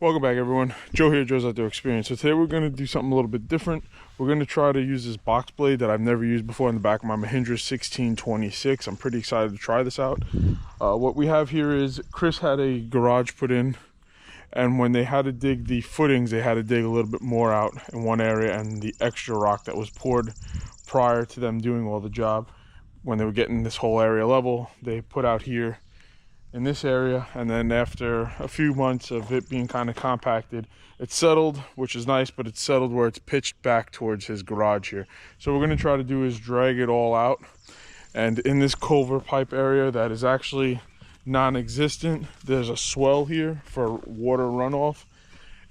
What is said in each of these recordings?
Welcome back, everyone. Joe here, Joe's Outdoor Experience. So today we're going to do something a little bit different. We're going to try to use this box blade that I've never used before in the back of my Mahindra 1626. I'm pretty excited to try this out. What we have here is Chris had a garage put in, and when they had to dig the footings, they had to dig a little bit more out in one area, and the extra rock that was poured prior to them doing all the job, when they were getting this whole area level, they put out here in this area, and then after a few months of it being kind of compacted, it settled, which is nice, but it's settled where it's pitched back towards his garage here. So what we're going to try to do is drag it all out, and in this culvert pipe area that is actually non-existent, there's a swell here for water runoff.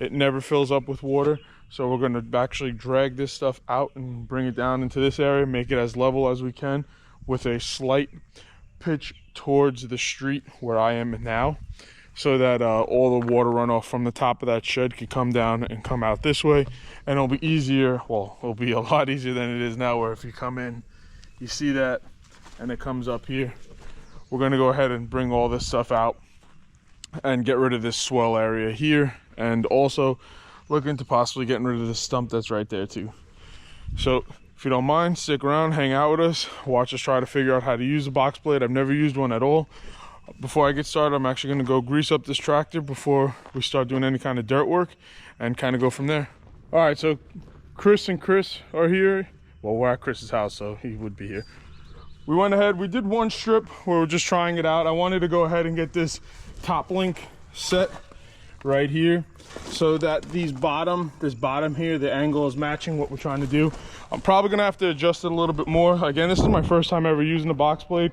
It never fills up with water, so we're going to actually drag this stuff out and bring it down into this area, make it as level as we can with a slight pitch towards the street where I am now, so that all the water runoff from the top of that shed can come down and come out this way, and it'll be easier. Well, it'll be a lot easier than it is now, where if you come in, you see that, and it comes up here. We're going to go ahead and bring all this stuff out and get rid of this swell area here, and also look into possibly getting rid of the stump that's right there too. So if you don't mind, stick around, hang out with us, watch us try to figure out how to use a box blade. I've never used one at all. Before I get started, I'm actually going to go grease up this tractor before we start doing any kind of dirt work, and kind of go from there. All right, so Chris and Chris are here. Well, we're at Chris's house, so he would be here. We went ahead, we did one strip where we're just trying it out. I wanted to go ahead and get this top link set right here, so that this bottom here, the angle is matching what we're trying to do. I'm probably gonna have to adjust it a little bit more. Again, this is my first time ever using a box blade,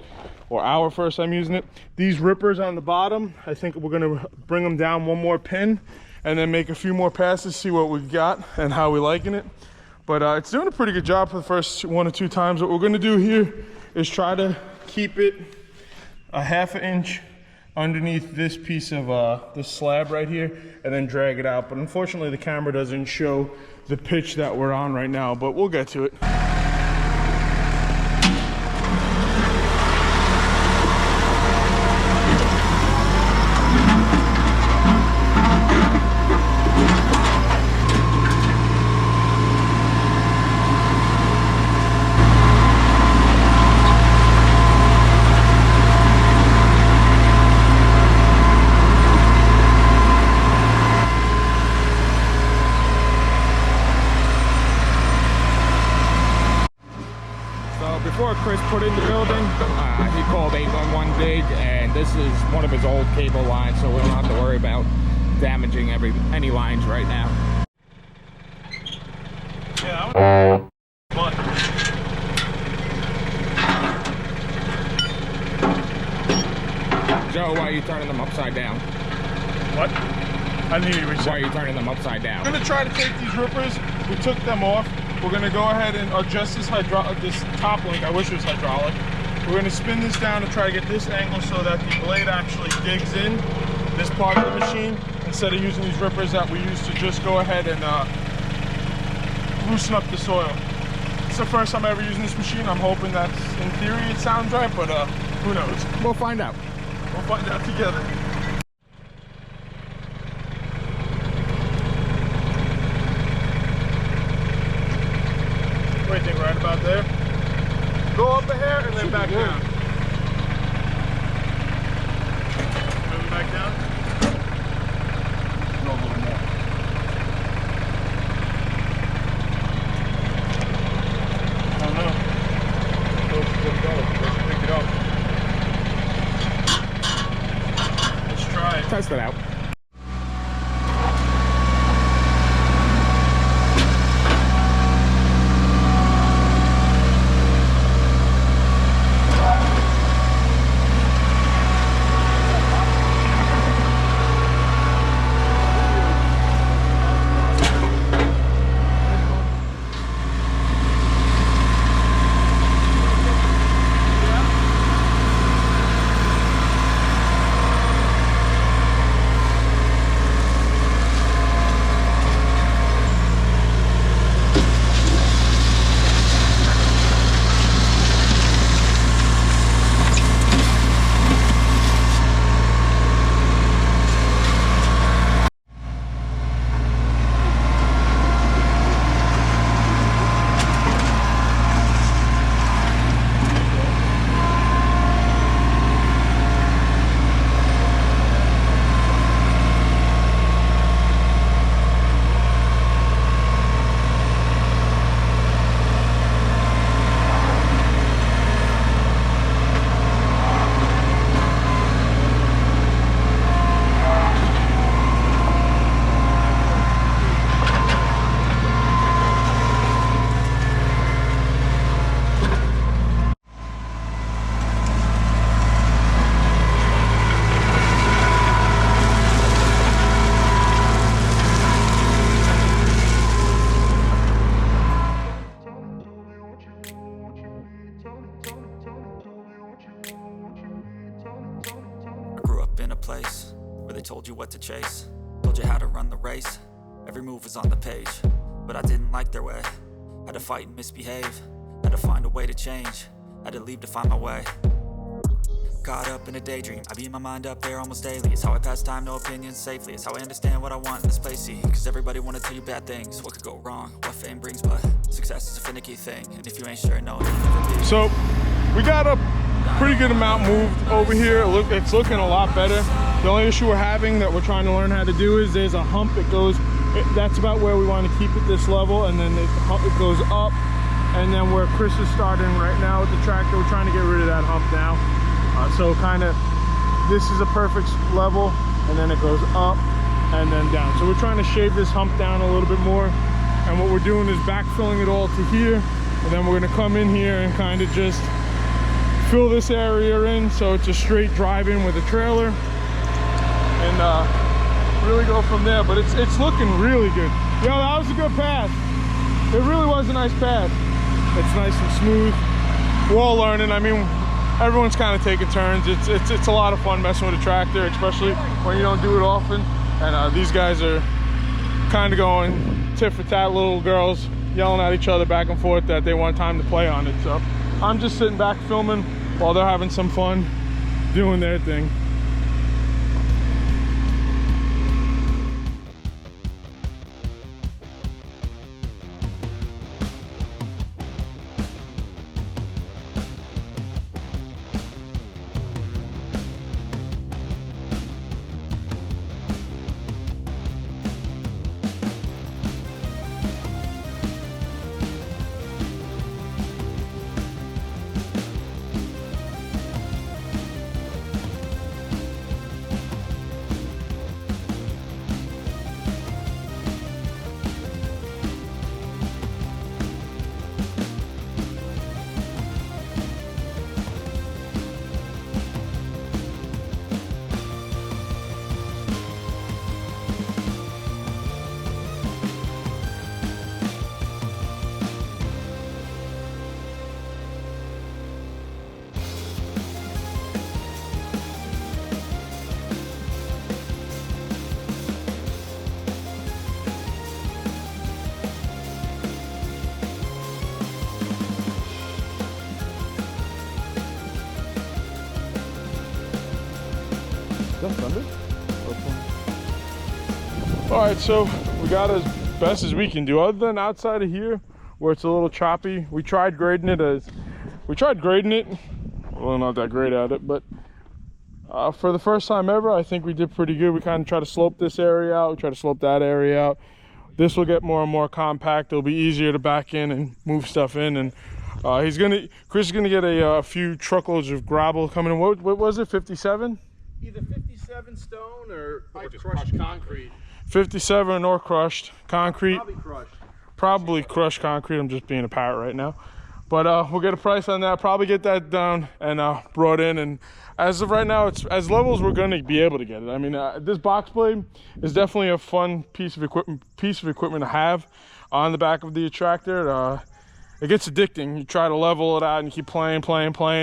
or our first time using it. These rippers on the bottom, I think we're gonna bring them down one more pin and then make a few more passes, see what we got and how we're liking it. But it's doing a pretty good job for the first 1 or 2 times. What we're gonna do here is try to keep it a ½ inch underneath this piece of this slab right here, and then drag it out. But unfortunately the camera doesn't show the pitch that we're on right now, but we'll get to it. Before Chris put in the building, he called 811 Dig, and this is one of his old cable lines, so we don't have to worry about damaging any lines right now. Yeah, but Joe, why are you turning them upside down? what? I didn't hear you. Why are you turning them upside down? I'm gonna try to take these rippers. We took them off. We're gonna go ahead and adjust this top link. I wish it was hydraulic. We're gonna spin this down to try to get this angle so that the blade actually digs in this part of the machine, instead of using these rippers that we use to just go ahead and loosen up the soil. It's the first time ever using this machine. I'm hoping that in theory it sounds right, but who knows? We'll find out. We'll find out together. What do you think, right about there? Go up a hair and then back down. Moving back down? Go a little more. I don't know. Where's it go? Where's it pick it up? Let's try it. Test it out. place where they told you what to chase, told you how to run the race. Every move was on the page, but I didn't like their way. Had to fight and misbehave, had to find a way to change, had to leave to find my way. Caught up in a daydream, I beat my mind up there almost daily. It's how I pass time, no opinions safely. It's how I understand what I want in this place, see. Cause everybody wanna tell you bad things, what could go wrong, what fame brings. But success is a finicky thing, and if you ain't sure, no, you'll never be. So we got a pretty good amount moved over here. It's looking a lot better. The only issue we're having that we're trying to learn how to do is there's a hump that goes, that's about where we want to keep it this level, and then it goes up, and then where Chris is starting right now with the tractor, we're trying to get rid of that hump now. So kind of, this is a perfect level, and then it goes up and then down. So we're trying to shave this hump down a little bit more, and what we're doing is backfilling it all to here, and then we're going to come in here and kind of just fill this area in so it's a straight drive-in with a trailer, and really go from there. But it's looking really good. Yo, that was a good path. It really was a nice path. It's nice and smooth. We're all learning. I mean, everyone's kind of taking turns. It's a lot of fun messing with a tractor, especially when you don't do it often. And these guys are kind of going tit for tat, little girls yelling at each other back and forth that they want time to play on it. So I'm just sitting back filming while they're having some fun doing their thing. All right, so we got as best as we can do. Other than outside of here, where it's a little choppy, we tried grading it. Well, not that great at it, but for the first time ever, I think we did pretty good. We kind of try to slope this area out, we try to slope that area out. This will get more and more compact. It'll be easier to back in and move stuff in. And Chris is gonna get a few truckloads of gravel coming in. What was it? 57? Either 57 stone or crushed concrete. 57 or crushed concrete. Probably crushed. Probably crushed concrete. I'm just being a parrot right now. But we'll get a price on that. Probably get that down and brought in. And as of right now, it's as level as we're going to be able to get it. I mean, this box blade is definitely a fun piece of equipment to have on the back of the tractor. It gets addicting. You try to level it out and you keep playing.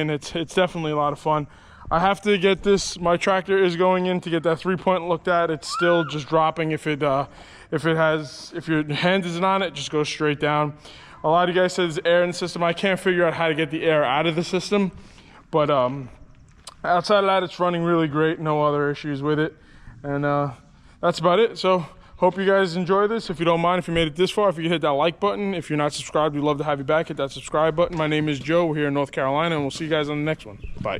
It's definitely a lot of fun. I have to get this. My tractor is going in to get that 3-point looked at. It's still just dropping. If your hand isn't on it, just goes straight down. A lot of you guys said there's air in the system. I can't figure out how to get the air out of the system, but outside of that, it's running really great. No other issues with it, and that's about it. So hope you guys enjoy this. If you don't mind, if you made it this far, if you could hit that like button. If you're not subscribed, we'd love to have you back. Hit that subscribe button. My name is Joe. We're here in North Carolina, and we'll see you guys on the next one. Bye.